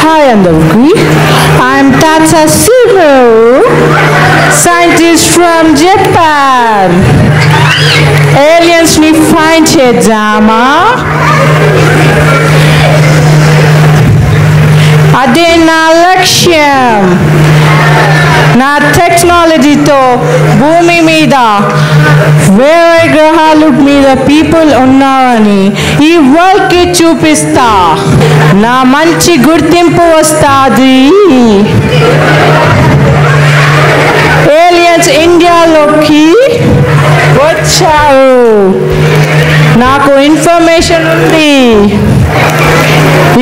Hi అందరికీ, I'm Tata Subaru, scientist from Japan. Aliens ని find చేద్దామా? అదే నా లక్ష్యం. నా టెక్నాలజీతో భూమి మీద వేరే గ్రహాల మీద పీపుల్ ఉన్నారని ఈ వరల్డ్కి చూపిస్తా. నా మంచి గుర్తింపు వస్తుంది. ఏలియన్స్ ఇండియాలోకి వచ్చారు. నాకు ఇన్ఫర్మేషన్ ఉంది.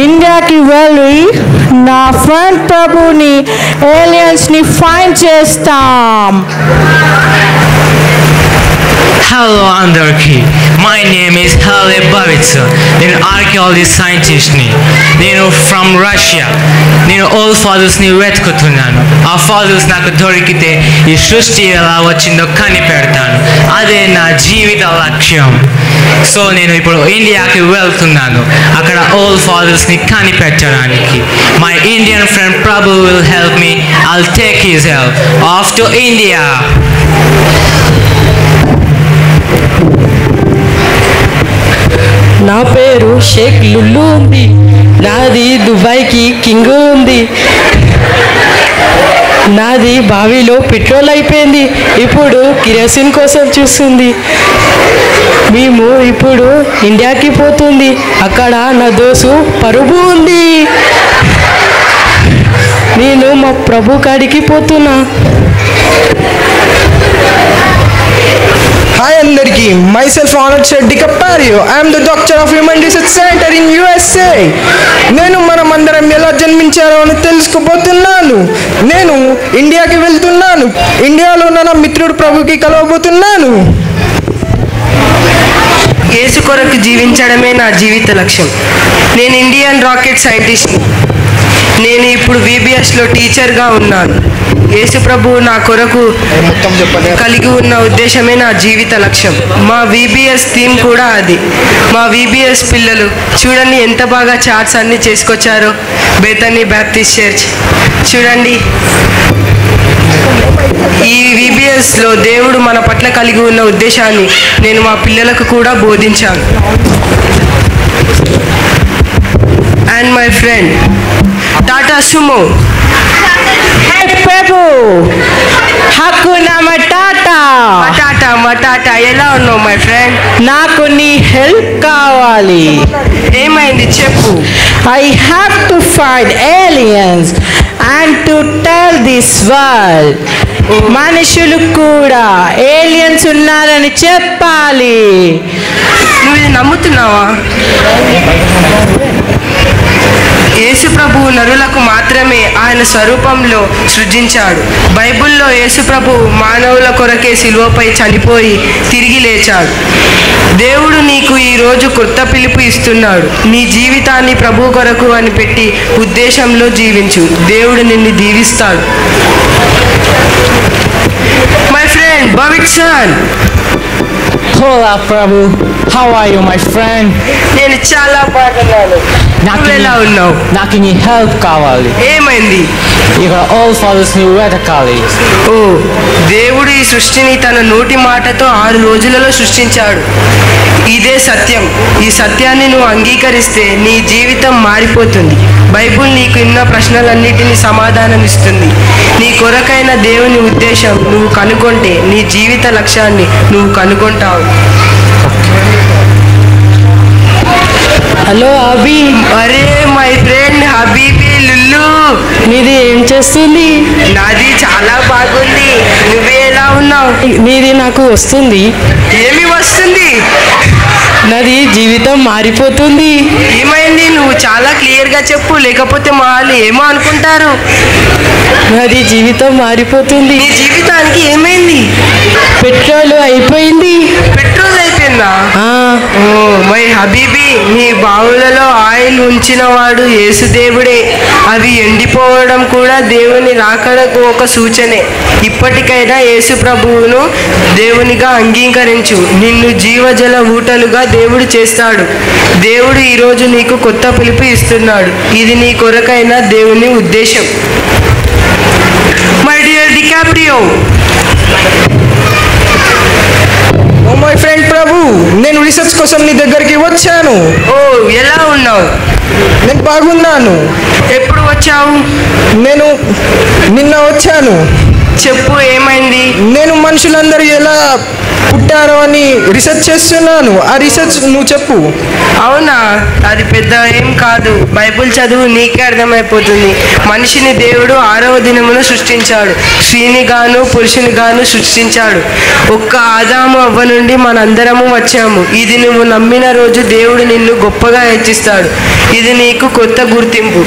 ఇండియాకి వెళ్ళి నా ఫ్రెండ్ ప్రభుని ఏలియన్స్ని ఫైండ్ చేస్తాం. Hello అందరికి, my name is Hale Bavitsa. నేను ఆర్కియాలజీ సైంటిస్ట్ని. నేను ఫ్రమ్ రష్యా. నేను ఓల్డ్ ఫాదర్స్ని వెతుకుతున్నాను. ఆ ఫాదర్స్ నాకు దొరికితే ఈ సృష్టి ఎలా వచ్చిందో కనిపెడతాను. అదే నా జీవిత లక్ష్యం. సో నేను ఇప్పుడు ఇండియాకి వెళ్తున్నాను, అక్కడ ఓల్డ్ ఫాదర్స్ని కనిపెట్టడానికి. My Indian friend Prabhu will help me. I'll take his help. Off to India. నా పేరు షేక్ లుల్లు ఉంది. నాది దుబాయ్కి కింగ్ ఉంది. నాది బావిలో పెట్రోల్ అయిపోయింది, ఇప్పుడు కిరోసిన్ కోసం చూస్తుంది. మేము ఇప్పుడు ఇండియాకి పోతుంది, అక్కడ నా దోసు పరుగు ఉంది. నేను మా ప్రభు కాడికి పోతున్నా. Hi అందరికి, myself Arnold Shetty Capario. I am the doctor of Human Research Center in USA. నేను మనమందరం ఎలా జన్మించారో అని తెలుసుకోబోతున్నాను. నేను ఇండియాకి వెళ్తున్నాను. ఇండియాలో నా మిత్రుడు ప్రభుకి కలవబోతున్నాను. యేసు కొరకు జీవించడమే నా జీవిత లక్ష్యం. నేను ఇండియన్ రాకెట్ సైంటిస్ట్. నేను ఇప్పుడు VBSలో టీచర్గా ఉన్నాను. యేసు ప్రభువు నా కొరకు కలిగి ఉన్న ఉద్దేశమే నా జీవిత లక్ష్యం. మా VBS థీమ్ కూడా అది. మా VBS పిల్లలు చూడండి ఎంత బాగా చార్ట్స్ అన్నీ చేసుకొచ్చారో. బేతనీ బ్యాప్టిస్ట్ చర్చ్ చూడండి. ఈ VBSలో దేవుడు మన పట్ల కలిగి ఉన్న ఉద్దేశాన్ని నేను మా పిల్లలకు కూడా బోధించాను. And my friend Tata Sumo. Hey Prabhu, హక్కునా మటాటా. మటాటా ఎలా ఉన్నావు మై ఫ్రెండ్? నాకు నీ హెల్ప్ కావాలి. ఏమైంది చెప్పు. I have to find aliens and to tell this world. మనుషులు కూడా ఏలియన్స్ ఉన్నారని చెప్పాలి. నువ్వు ఇది నమ్ముతున్నావా? యేసు ప్రభువు నరులకు మాత్రమే ఆయన స్వరూపంలో సృజించాడు. బైబిల్లో యేసు ప్రభువు మానవుల కొరకే శిలువపై చనిపోయి తిరిగి లేచాడు. దేవుడు నీకు ఈరోజు కొత్త పిలుపు ఇస్తున్నాడు. నీ జీవితాన్ని ప్రభు కొరకు అని పెట్టి ఉద్దేశంలో జీవించు. దేవుడు నిన్ను దీవిస్తాడు. మై ఫ్రెండ్ భవిక్సన్. Hola Prabhu, how are you my friend? నేను చాలా బాగున్నాను. నువ్వు ఎలా ఉన్నావు? నాకు నీ హెల్ప్ కావాలి. ఏమైంది? ఇక్కడ ఓల్డ్ ఫాదర్స్ ని వెతకాలి. ఓ, దేవుడు ఈ సృష్టిని తన నోటి మాటతో 6 రోజులలో సృష్టించాడు. ఇదే సత్యం. ఈ సత్యాన్ని నువ్వు అంగీకరిస్తే నీ జీవితం మారిపోతుంది. బైబుల్ నీకు ఉన్న ప్రశ్నలన్నిటినీ సమాధానం ఇస్తుంది. నీ కొరకైన దేవుని ఉద్దేశం నువ్వు కనుగొంటే నీ జీవిత లక్ష్యాన్ని నువ్వు కనుగొంటావు. హలో అభి. అరే మై ఫ్రెండ్ హబీబీ లుల్లు. నీది ఏం చేస్తుంది? నాది చాలా బాగుంది. నువ్వే ఎలా ఉన్నావు? నీది నాకు వస్తుంది. ఏమి వస్తుంది? నాది జీవితం మారిపోతుంది. ఏమైంది? నువ్వు చాలా క్లియర్గా చెప్పు, లేకపోతే మా వాళ్ళు ఏమో అనుకుంటారు. నాది జీవితం మారిపోతుంది. నీ జీవితానికి ఏమైంది? పెట్రోల్ అయిపోయింది. పెట్రోల్ అయిపోయిందా? అన్నా? ఓ మై హబీబీ, నీ బావులలో ఆయిల్ ఉంచిన వాడు యేసుదేవుడే. అవి ఎండిపోవడం కూడా దేవుని రాకడకు ఒక సూచనే. ఇప్పటికైనా యేసు ప్రభువును దేవునిగా అంగీకరించు. నిన్ను జీవజల ఊటలుగా దేవుడు చేస్తాడు. దేవుడు ఈరోజు నీకు కొత్త పిలుపు ఇస్తున్నాడు. ఇది నీ కొరకైన దేవుని ఉద్దేశం. My dear DiCaprio, oh my friend Prabhu, నేను రీసెర్చ్ కోసం నీ దగ్గరికి వచ్చాను. ఓ ఎలా ఉన్నావు? నేను బాగున్నాను. ఎప్పుడు వచ్చావు? నేను నిన్న వచ్చాను. చెప్పు, ఏమైంది? నేను మనుషులందరూ ఎలా పుట్టారో అని రీసెర్చ్ చేస్తున్నాను. ఆ రీసెర్చ్ నువ్వు చెప్పు. అవునా, అది పెద్ద ఏం కాదు. బైబిల్ చదువు, నీకే అర్థమైపోతుంది. మనిషిని దేవుడు 6వ దినమున సృష్టించాడు. స్త్రీని గాను పురుషుని గాను సృష్టించాడు. ఒక్క ఆదాము అవ్వ నుండి మనందరము వచ్చాము. ఇది నువ్వు నమ్మిన రోజు దేవుడు నిన్ను గొప్పగా హెచ్చిస్తాడు. ఇది నీకు కొత్త గుర్తింపు.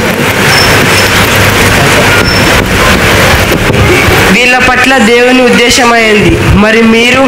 వీళ్ళ పట్ల దేవుని ఉద్దేశమైంది. మరి మీరు